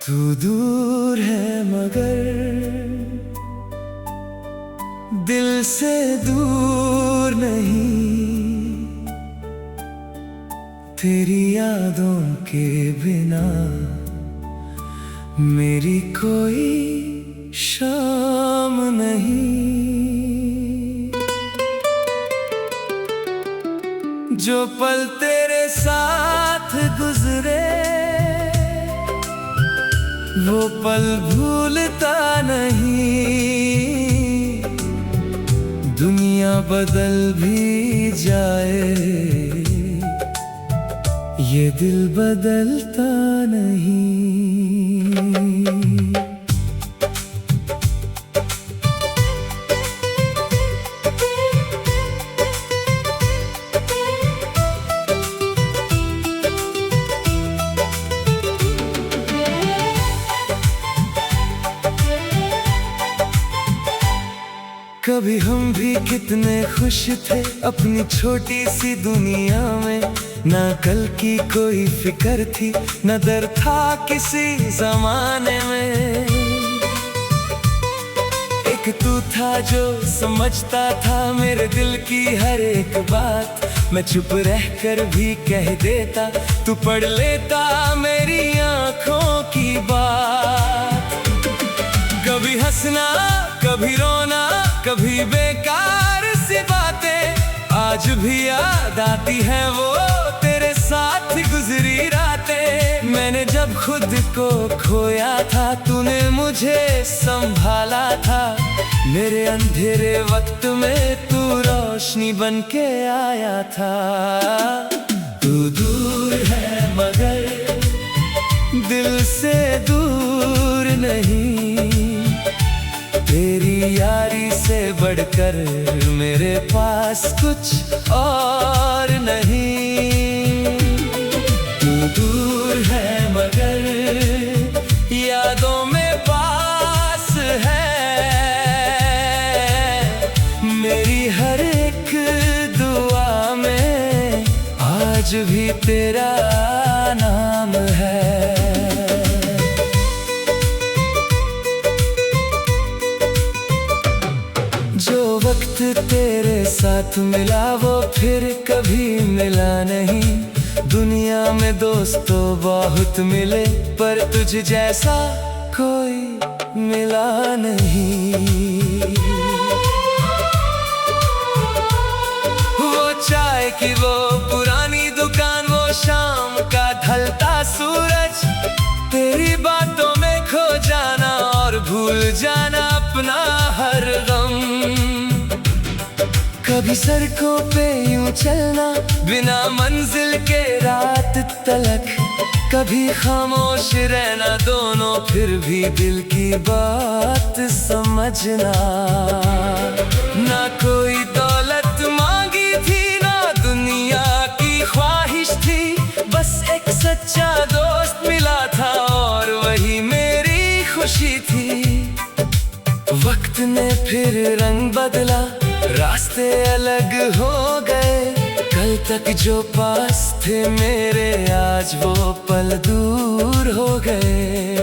तू दूर है मगर दिल से दूर नहीं, तेरी यादों के बिना मेरी कोई शाम नहीं। जो पल तेरे साथ गुजरे वो पल भूलता नहीं। दुनिया बदल भी जाए ये दिल बदलता नहीं। कभी हम भी कितने खुश थे अपनी छोटी सी दुनिया में, ना कल की कोई फिक्र थी न डर था किसी जमाने में। एक तू था जो समझता था मेरे दिल की हर एक बात, मैं चुप रहकर भी कह देता तू पढ़ लेता मेरी आंखों की बात। कभी हंसना कभी रोना कभी बेकार सी बातें आज भी याद आती हैं वो तेरे साथ गुजरी रातें। मैंने जब खुद को खोया था तूने मुझे संभाला था, मेरे अंधेरे वक्त में तू रोशनी बन के आया था। तू दूर है मगर दिल से दूर नहीं, तेरी यारी से बढ़कर मेरे पास कुछ और नहीं। तू दूर है मगर यादों में पास है, मेरी हर एक दुआ में आज भी तेरा नाम है। जो वक्त तेरे साथ मिला वो फिर कभी मिला नहीं। दुनिया में दोस्तों बहुत मिले पर तुझ जैसा कोई मिला नहीं। वो चाय की वो पुरानी दुकान, वो शाम का ढलता सूरज, तेरी बातों में खो जाना और भूल जाना अपना हर गम। कभी सड़कों पे यूं चलना बिना मंजिल के रात तलक, कभी खामोश रहना दोनों फिर भी दिल की बात समझना। ना कोई दौलत मांगी थी ना दुनिया की ख्वाहिश थी, बस एक सच्चा दोस्त मिला था और वही मेरी खुशी थी। वक्त ने फिर रंग बदला रास्ते अलग हो गए, कल तक जो पास थे मेरे आज वो पल दूर हो गए।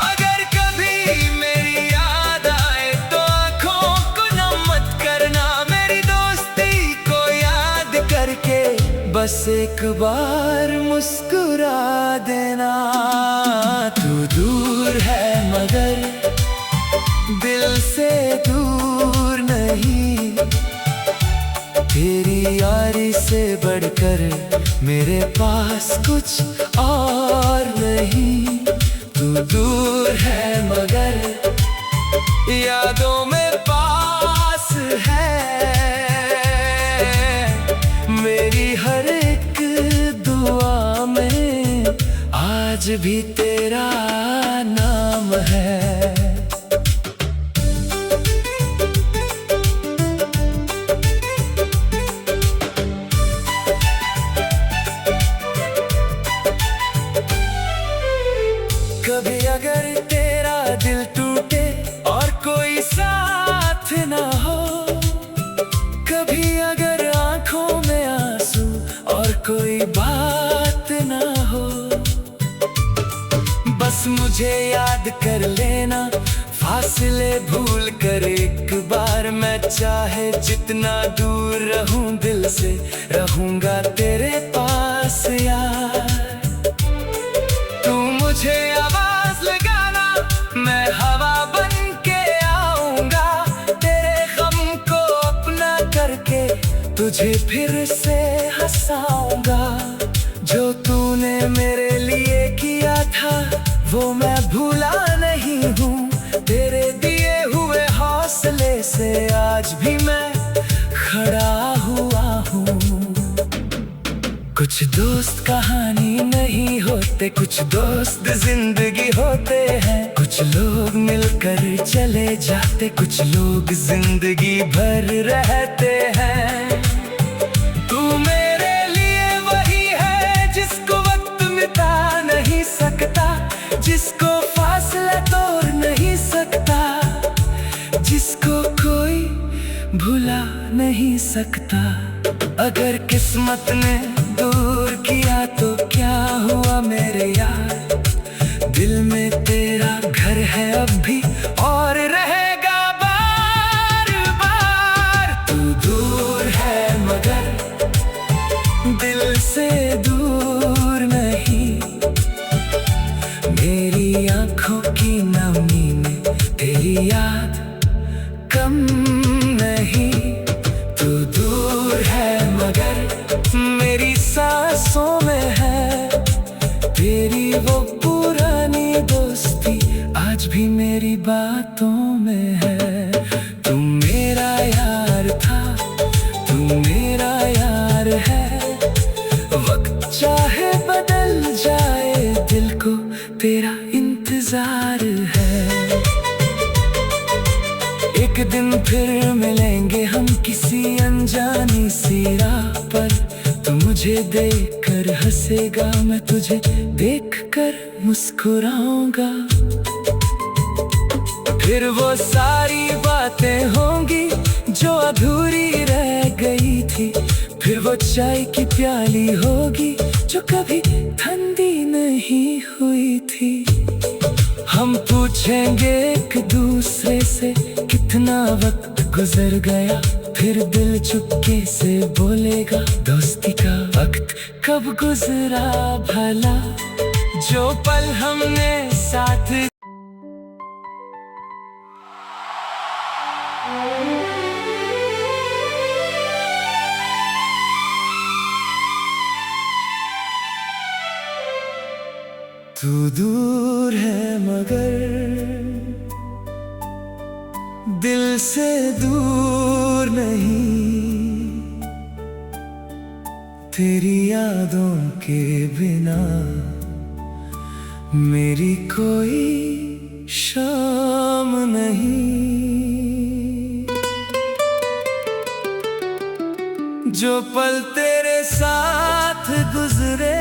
अगर कभी मेरी याद आए तो आँखों को नम मत करना, मेरी दोस्ती को याद करके बस एक बार मुस्कुरा देना। तू दूर है मगर दिल से दूर नहीं, तेरी यारी से बढ़कर मेरे पास कुछ और नहीं। तू दूर है मगर यादों में पास है, मेरी हर एक दुआ में आज भी तेरा नाम है। कभी अगर तेरा दिल टूटे और कोई साथ ना हो, याद कर लेना, फासले भूल कर एक बार। मैं चाहे जितना दूर रहूं दिल से, रहूंगा तेरे पास यार। तू मुझे आवाज लगाना, मैं हवा बन के आऊंगा, तेरे गम को अपना करके तुझे फिर से हंसाऊंगा। जो तूने मेरे लिए किया था वो मैं भूला नहीं हूँ, तेरे दिए हुए हौसले से आज भी मैं खड़ा हुआ हूँ। कुछ दोस्त कहानी नहीं होते, कुछ दोस्त जिंदगी होते हैं। कुछ लोग मिलकर चले जाते, कुछ लोग जिंदगी भर रहते हैं। तू मेरे लिए वही है जिसको वक्त मिटा नहीं सकता, जिसको फासला तोड़ नहीं सकता, जिसको कोई भुला नहीं सकता। अगर किस्मत ने दूर किया तो क्या हुआ मेरे यार, दिल में तेरा घर है अब भी और रहेगा बार बार। तू दूर है मगर दिल से दूर नहीं, मेरी आंखों की नमी में तेरी याद कम नहीं। तू दूर है मगर मेरी सांसों में है, तेरी वो पुरानी दोस्ती आज भी मेरी बातों में है। तू मेरा यार था, तू मेरा यार है। वक्त चाहे बदल जाए दिल को तेरा इंतजार है। एक दिन फिर मिलेंगे हम किसी अनजानी सी राह पर, तू मुझे देखकर हंसेगा, मैं तुझे देखकर मुस्कुराऊंगा। फिर वो सारी बातें होंगी जो अधूरी रह गई थी, फिर वो चाय की प्याली होगी जो कभी ठंडी नहीं हुई थी। हम पूछेंगे एक दूसरे से कितना वक्त गुजर गया, फिर दिल चुपके से बोलेगा दोस्ती का वक्त कब गुजरा भला। जो पल हमने साथ तू दूर है मगर दिल से दूर नहीं, तेरी यादों के बिना मेरी कोई शाम नहीं। जो पल तेरे साथ गुजरे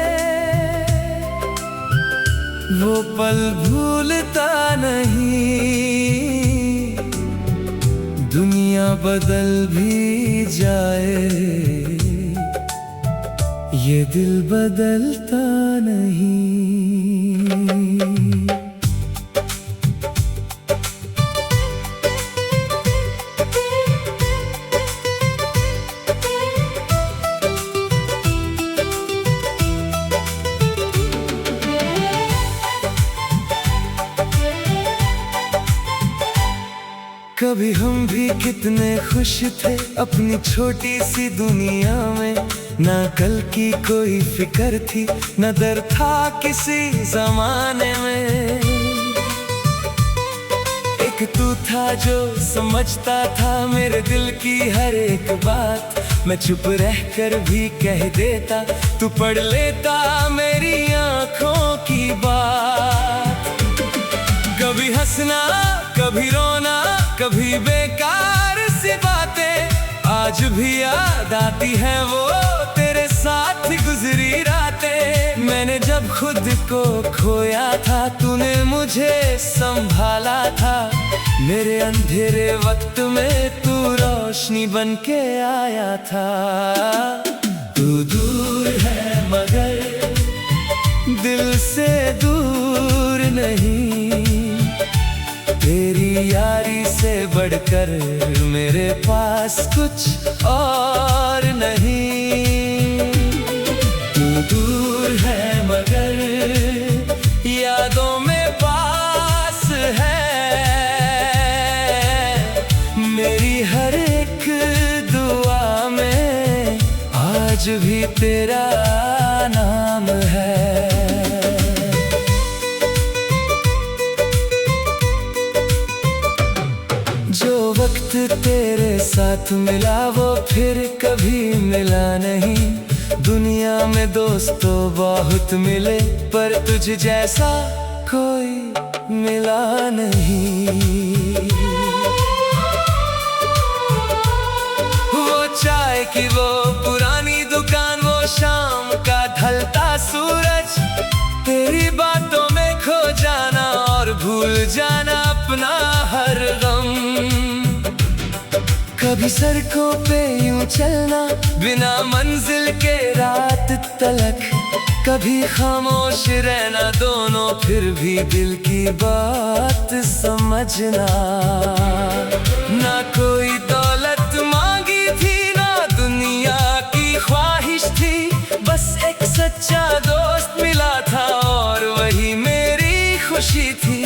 वो पल भूलता नहीं, दुनिया बदल भी जाए ये दिल बदलता नहीं। कभी हम भी कितने खुश थे अपनी छोटी सी दुनिया में, ना कल की कोई फिक्र थी, न डर था किसी जमाने में। एक तू था जो समझता था मेरे दिल की हर एक बात, मैं चुप रहकर भी कह देता, तू पढ़ लेता मेरी आंखों की बात। कभी हंसना कभी रोना कभी बेकार सी बातें आज भी याद आती हैं वो तेरे साथ गुजरी रातें। मैंने जब खुद को खोया था तूने मुझे संभाला था, मेरे अंधेरे वक्त में तू रोशनी बन के आया था। तू दूर है मगर दिल से दूर नहीं, यारी से बढ़कर मेरे पास कुछ और नहीं। तू दूर है मगर यादों में पास है, मेरी हर एक दुआ में आज भी तेरा नाम है। जो वक्त तेरे साथ मिला वो फिर कभी मिला नहीं। दुनिया में दोस्त तो बहुत मिले पर तुझ जैसा कोई मिला नहीं। वो चाय की वो पुरानी दुकान, वो शाम का ढलता सूरज, तेरी बातों में खो जाना और भूल जाना अपना हर गम। कभी सड़कों पे यूं चलना बिना मंजिल के रात तलक, कभी खामोश रहना दोनों फिर भी दिल की बात समझना। ना कोई दौलत मांगी थी ना दुनिया की ख्वाहिश थी, बस एक सच्चा दोस्त मिला था और वही मेरी खुशी थी।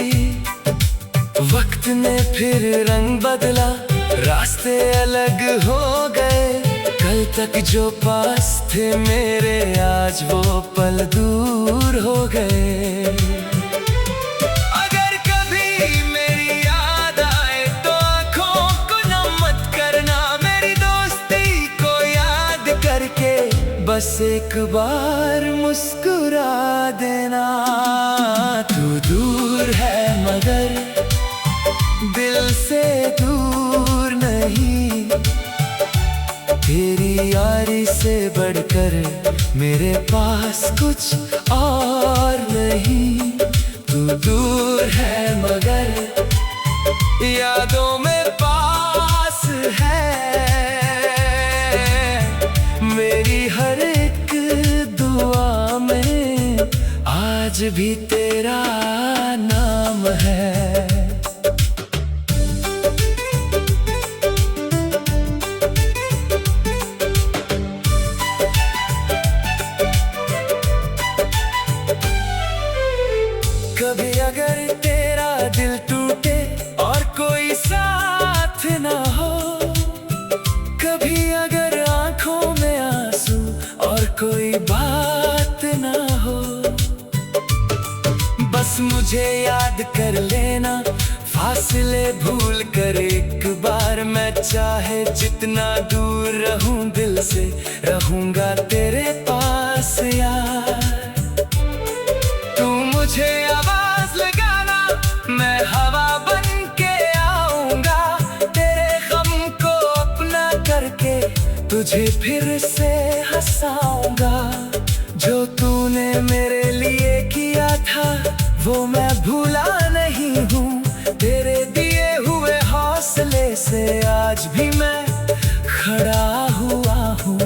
वक्त ने फिर रंग बदला, रास्ते अलग हो गए, कल तक जो पास थे मेरे आज वो पल दूर हो गए। अगर कभी मेरी याद आए तो आँखों को नम मत करना, मेरी दोस्ती को याद करके बस एक बार मुस्कुरा देना। तू दूर है मगर दिल से दूर नहीं, तेरी यारी से बढ़कर मेरे पास कुछ और नहीं। तू दूर है मगर यादों में पास है, मेरी हर एक दुआ में आज भी तेरा नाम है। कभी अगर तेरा दिल टूटे और कोई साथ ना हो, कभी अगर आंखों में आंसू और कोई बात ना हो, बस मुझे याद कर लेना, फासले भूल कर एक बार। मैं चाहे जितना दूर रहूं दिल से रहूंगा तेरे पास यार। तू मुझे आवाज लगाना, मैं हवा बन के आऊंगा, तेरे गम को अपना करके तुझे फिर से हंसाऊंगा। जो तूने मेरे लिए किया था वो मैं भूला नहीं हूँ, तेरे दिए हुए हौसले से आज भी मैं खड़ा हुआ हूँ।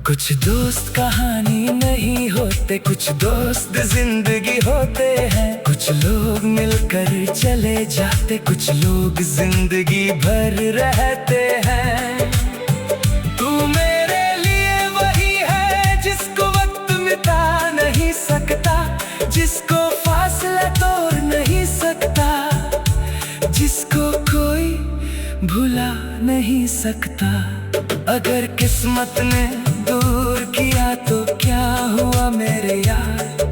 कुछ दोस्त कहानी नहीं होते, कुछ दोस्त जिंदगी होते हैं। कुछ लोग मिलकर चले जाते, कुछ लोग जिंदगी भर रहते हैं। तू मेरे लिए वही है जिसको वक्त मिटा नहीं सकता, जिसको फासला तोड़ नहीं सकता, जिसको कोई भुला नहीं सकता। अगर किस्मत ने दूर किया तो क्या हुआ मेरे यार,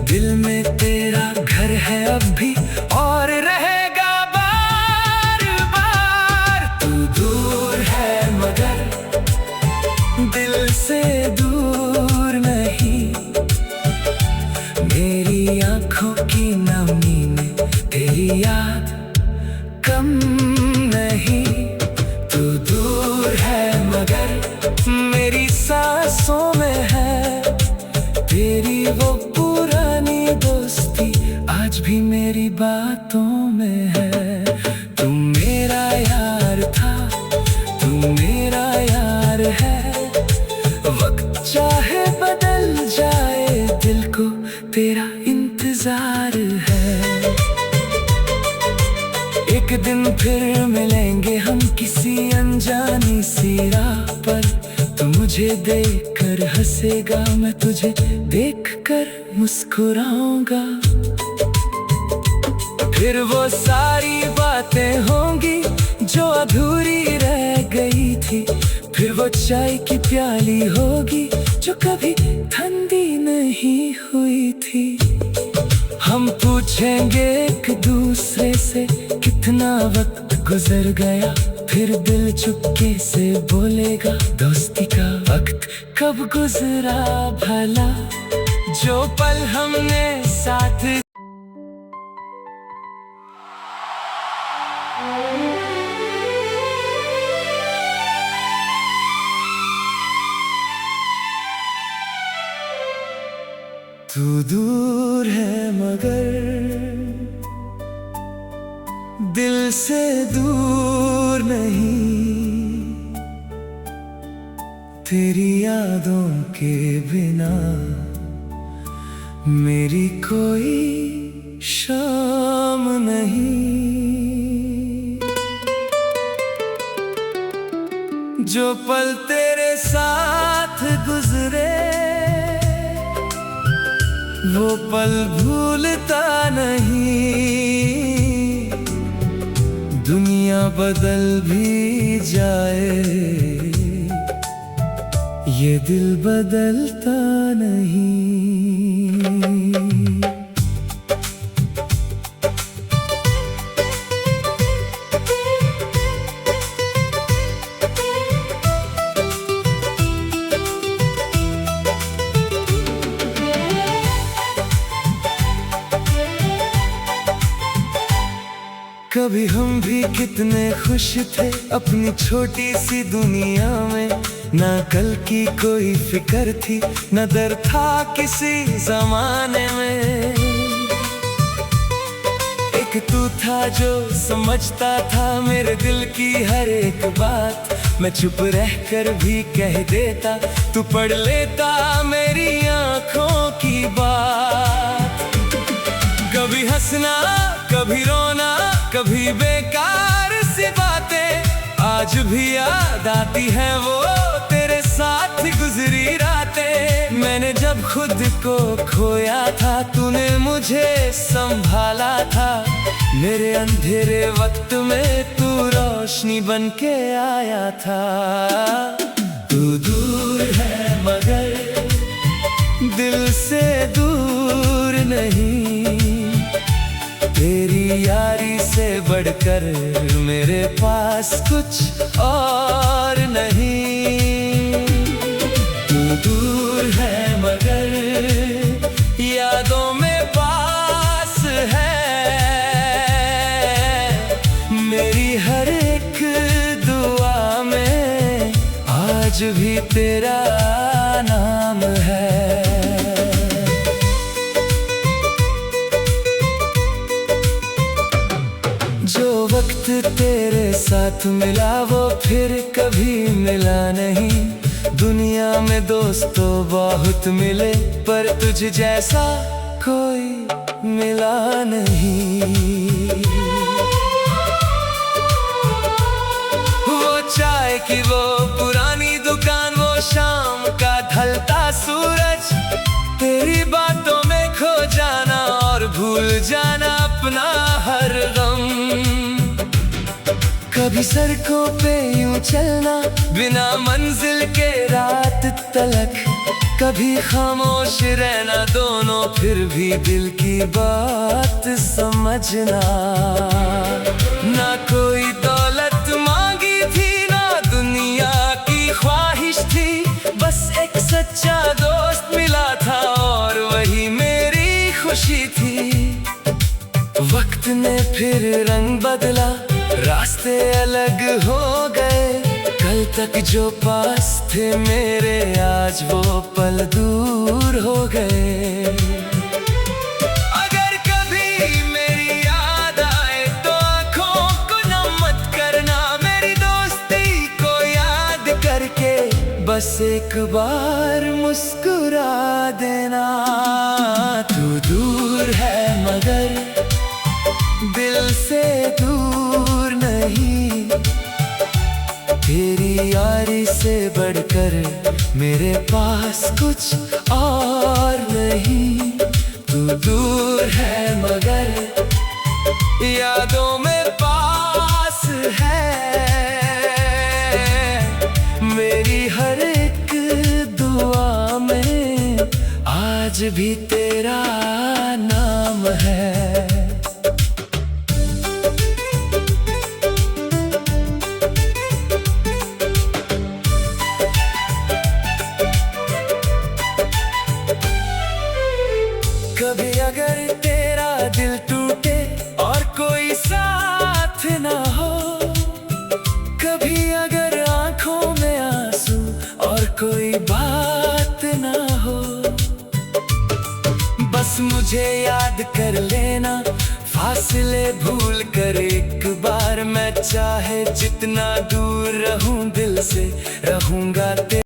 दिल में तेरा घर है अब भी और रहेगा बार बार। तू दूर है मगर दिल से दूर नहीं, मेरी आंखों की नमी में तेरी याद कम नहीं। तू दूर है मगर मेरी सांसों में है, तेरी वो पुरानी दोस्ती आज भी मेरी बातों में है। तू मेरा यार था, तू मेरा यार है, वक्त चाहे बदल जाए दिल को तेरा इंतजार है। एक दिन फिर मिलेंगे हम किसी अनजानी सी राह पर। तू मुझे देख कर हंसेगा, मैं तुझे देख कर मुस्कुराऊंगा। फिर वो सारी बातें होंगी जो अधूरी रह गई थी। फिर वो चाय की प्याली होगी जो कभी ठंडी नहीं हुई थी। हम पूछेंगे एक दूसरे से कितना वक्त गुजर गया। फिर दिल चुपके से बोलेगा दोस्ती का वक्त कब गुजरा भला। जो पल हमने साथ तू दूर है मगर दिल से दूर नहीं। तेरी यादों के बिना मेरी कोई शाम नहीं। जो पल तेरे साथ गुजरे वो पल भूलता नहीं। दुनिया बदल भी जाए ये दिल बदलता नहीं। कभी हम भी कितने खुश थे अपनी छोटी सी दुनिया में। ना कल की कोई फिक्र थी, न डर था किसी जमाने में। एक तू था जो समझता था मेरे दिल की हर एक बात। मैं चुप रहकर भी कह देता, तू पढ़ लेता मेरी आंखों की बात। कभी हंसना कभी रोना कभी बेकार सी बातें आज भी याद आती है वो तेरे साथ गुजरी रातें। मैंने जब खुद को खोया था तूने मुझे संभाला था। मेरे अंधेरे वक्त में तू रोशनी बन के आया था। तू दूर है मगर दिल से दूर नहीं। तेरी यारी से बढ़कर मेरे पास कुछ और नहीं। तू दूर है मगर यादों में पास है। मेरी हर एक दुआ में आज भी तेरा नाम है। जो वक्त तेरे साथ मिला वो फिर कभी मिला नहीं। दुनिया में दोस्तों बहुत मिले पर तुझ जैसा कोई मिला नहीं। वो चाय की वो पुरानी दुकान, वो शाम का ढलता सूरज, तेरी बातों में खो जाना और भूल जाना अपना हर गम। कभी सड़कों पे यूं चलना बिना मंजिल के रात तलक, कभी खामोश रहना दोनों फिर भी दिल की बात समझना। ना कोई दौलत मांगी थी ना दुनिया की ख्वाहिश थी, बस एक सच्चा दोस्त मिला था और वही मेरी खुशी थी। वक्त ने फिर रंग बदला, रास्ते अलग हो गए। कल तक जो पास थे मेरे आज वो पल दूर हो गए। अगर कभी मेरी याद आए तो आँखों को नम मत करना, मेरी दोस्ती को याद करके बस एक बार मुस्कुरा देना। तू दूर है मगर दिल से दूर तेरी यारी से बढ़कर मेरे पास कुछ और नहीं। तू दूर है मगर यादों में पास है। मेरी हर एक दुआ में आज भी तेरा नाम है। कभी अगर तेरा दिल टूटे और कोई साथ ना हो, कभी अगर आंखों में आंसू और कोई बात ना हो, बस मुझे याद कर लेना, फासले भूल कर एक बार। मैं चाहे जितना दूर रहूं दिल से रहूंगा।